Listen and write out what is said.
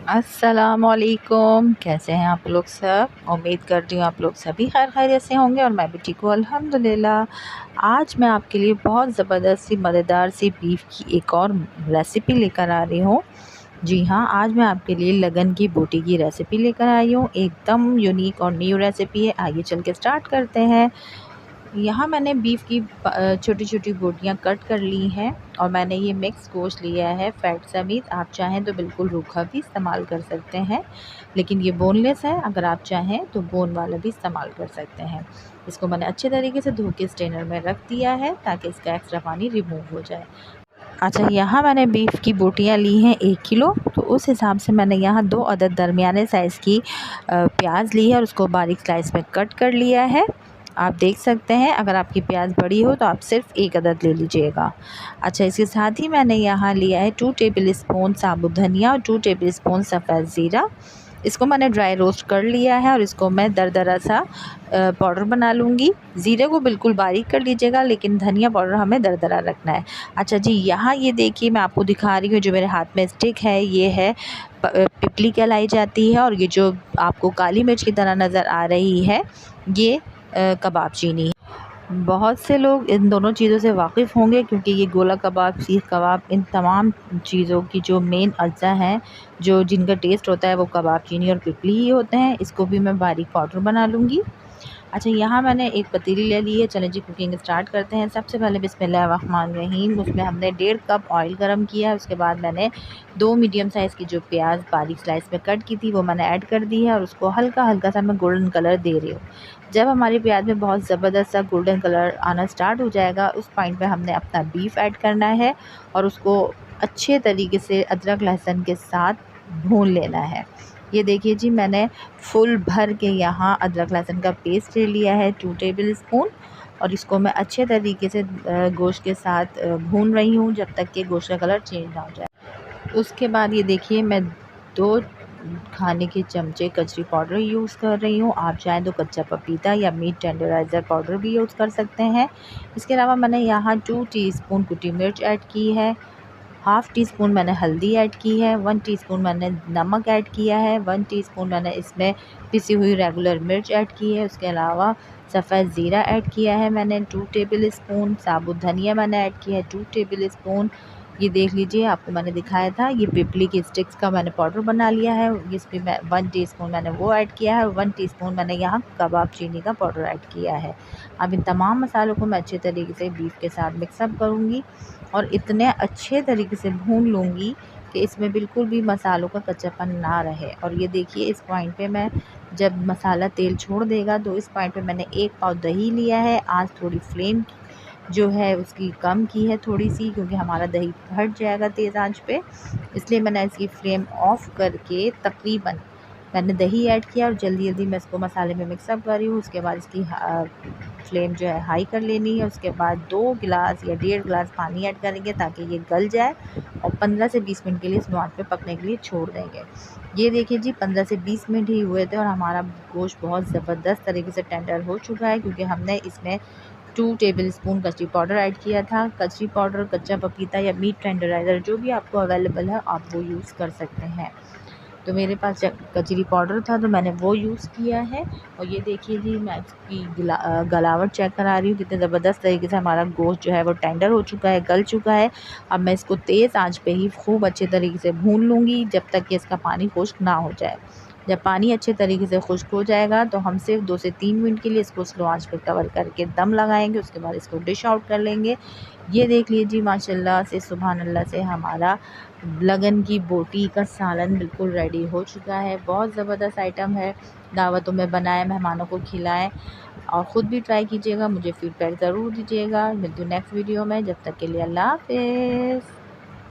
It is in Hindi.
अस्सलामुअलैकुम। कैसे हैं आप लोग सब? उम्मीद करती हूँ आप लोग सभी खैर खैरियत से होंगे और मैं भी ठीक हूँ अल्हम्दुलिल्लाह। आज मैं आपके लिए बहुत ज़बरदस्त सी मज़ेदार सी बीफ की एक और रेसिपी लेकर आ रही हूँ। जी हाँ, आज मैं आपके लिए लगन की बोटी की रेसिपी लेकर आई हूँ। एकदम यूनिक और न्यू रेसिपी है। आइए चल के स्टार्ट करते हैं। यहाँ मैंने बीफ की छोटी छोटी बोटियाँ कट कर ली हैं और मैंने ये मिक्स गोश्त लिया है फैट समेत। आप चाहें तो बिल्कुल रूखा भी इस्तेमाल कर सकते हैं, लेकिन ये बोनलेस है। अगर आप चाहें तो बोन वाला भी इस्तेमाल कर सकते हैं। इसको मैंने अच्छे तरीके से धो के स्ट्रेनर में रख दिया है ताकि इसका एक्स्ट्रा पानी रिमूव हो जाए। अच्छा, यहाँ मैंने बीफ की बोटियाँ ली हैं 1 किलो, तो उस हिसाब से मैंने यहाँ 2 अदद दरमियाने साइज़ की प्याज ली है और उसको बारीक स्लाइस में कट कर लिया है। आप देख सकते हैं, अगर आपकी प्याज बड़ी हो तो आप सिर्फ 1 अदद ले लीजिएगा। अच्छा, इसके साथ ही मैंने यहाँ लिया है 2 टेबल स्पून साबुत धनिया और 2 टेबल स्पून सफ़ेद ज़ीरा। इसको मैंने ड्राई रोस्ट कर लिया है और इसको मैं दरदरा सा पाउडर बना लूँगी। ज़ीरे को बिल्कुल बारीक कर लीजिएगा, लेकिन धनिया पाउडर हमें दरदरा रखना है। अच्छा जी, यहाँ ये देखिए मैं आपको दिखा रही हूँ, जो मेरे हाथ में स्टिक है ये है पिपली कहलाई जाती है, और ये जो आपको काली मिर्च की तरह नज़र आ रही है ये कबाब चीनी है। बहुत से लोग इन दोनों चीज़ों से वाकिफ़ होंगे, क्योंकि ये गोला कबाब, सीख कबाब, इन तमाम चीज़ों की जो मेन अज्जा हैं, जो जिनका टेस्ट होता है वो कबाब चीनी और पिपली ही होते हैं। इसको भी मैं बारीक पाउडर बना लूँगी। अच्छा, यहाँ मैंने एक पतीली ले ली है। चलें जी, कुकिंग स्टार्ट करते हैं। सबसे पहले बिस्मिल्लाहिर्रहमानिर्रहीम, उसमें हमने 1.5 कप ऑयल गरम किया है। उसके बाद मैंने 2 मीडियम साइज़ की जो प्याज बारीक स्लाइस में कट की थी वो मैंने ऐड कर दी है और उसको हल्का हल्का सा मैं गोल्डन कलर दे रही हूँ। जब हमारी प्याज में बहुत ज़बरदस्त सा गोल्डन कलर आना स्टार्ट हो जाएगा, उस पॉइंट पे हमने अपना बीफ ऐड करना है और उसको अच्छे तरीके से अदरक लहसुन के साथ भून लेना है। ये देखिए जी, मैंने फुल भर के यहाँ अदरक लहसुन का पेस्ट ले लिया है 2 टेबल स्पून, और इसको मैं अच्छे तरीके से गोश्त के साथ भून रही हूँ जब तक कि गोश्त का कलर चेंज ना हो जाए। उसके बाद ये देखिए मैं 2 खाने के चमचे कचरी पाउडर यूज़ कर रही हूँ। आप चाहें तो कच्चा पपीता या मीट टेंडराइज़र पाउडर भी यूज़ कर सकते हैं। इसके अलावा मैंने यहाँ 2 टीस्पून कुटी मिर्च ऐड की है, हाफ़ टी स्पून मैंने हल्दी ऐड की है, 1 टीस्पून मैंने नमक ऐड किया है, 1 टीस्पून मैंने इसमें पिसी हुई रेगुलर मिर्च ऐड की है। उसके अलावा सफ़ेद ज़ीरा ऐड किया है मैंने 2 टेबल स्पून, साबुत धनिया मैंने ऐड किया है 2 टेबल स्पून। ये देख लीजिए, आपको मैंने दिखाया था, ये पिपली की स्टिक्स का मैंने पाउडर बना लिया है। इसमें मैं 1 टीस्पून मैंने वो ऐड किया है और 1 टीस्पून मैंने यहाँ कबाब चीनी का पाउडर ऐड किया है। अब इन तमाम मसालों को मैं अच्छे तरीके से बीफ के साथ मिक्सअप करूँगी और इतने अच्छे तरीके से भून लूँगी कि इसमें बिल्कुल भी मसालों का कच्चापन ना रहे। और ये देखिए, इस पॉइंट पे मैं, जब मसाला तेल छोड़ देगा तो इस पॉइंट पे मैंने 1 पाव दही लिया है। आज थोड़ी फ्लेम जो है उसकी कम की है थोड़ी सी, क्योंकि हमारा दही फट जाएगा तेज़ आंच पे, इसलिए मैंने इसकी फ्लेम ऑफ़ करके तकरीबन मैंने दही ऐड किया और जल्दी-जल्दी मैं इसको मसाले में मिक्सअप कर रही हूँ। उसके बाद इसकी फ्लेम जो है हाई कर लेनी है। उसके बाद 2 गिलास या 1.5 गिलास पानी ऐड करेंगे ताकि ये गल जाए और 15 से 20 मिनट के लिए इसको आँच पे पकने के लिए छोड़ देंगे। ये देखिए जी, 15 से 20 मिनट ही हुए थे और हमारा गोश्त बहुत ज़बरदस्त तरीके से टेंडर हो चुका है, क्योंकि हमने इसमें 2 टेबल स्पून कचरी पाउडर ऐड किया था। कचरी पाउडर, कच्चा पपीता या मीट टेंडराइज़र जो भी आपको अवेलेबल है आप वो यूज़ कर सकते हैं। तो मेरे पास कचरी पाउडर था तो मैंने वो यूज़ किया है। और ये देखिए जी, मैं इसकी गलावट चेक करा रही हूँ, कितने ज़बरदस्त तरीके से हमारा गोश्त जो है वो टेंडर हो चुका है, गल चुका है। अब मैं इसको तेज़ आंच पे ही खूब अच्छे तरीके से भून लूँगी जब तक कि इसका पानी खुश्क ना हो जाए। जब पानी अच्छे तरीके से खुश्क हो जाएगा तो हम सिर्फ 2 से 3 मिनट के लिए इसको स्लो आंच पे कवर करके दम लगाएंगे। उसके बाद इसको डिश आउट कर लेंगे। ये देख लीजिए, माशाल्लाह से सुभान अल्लाह से हमारा लगन की बोटी का सालन बिल्कुल रेडी हो चुका है। बहुत ज़बरदस्त आइटम है। दावतों में बनाएं, मेहमानों को खिलाएं और ख़ुद भी ट्राई कीजिएगा। मुझे फ़ीडबैक ज़रूर दीजिएगा। मिलती हूँ नेक्स्ट वीडियो में। जब तक के लिए अल्लाह हाफ़िज़।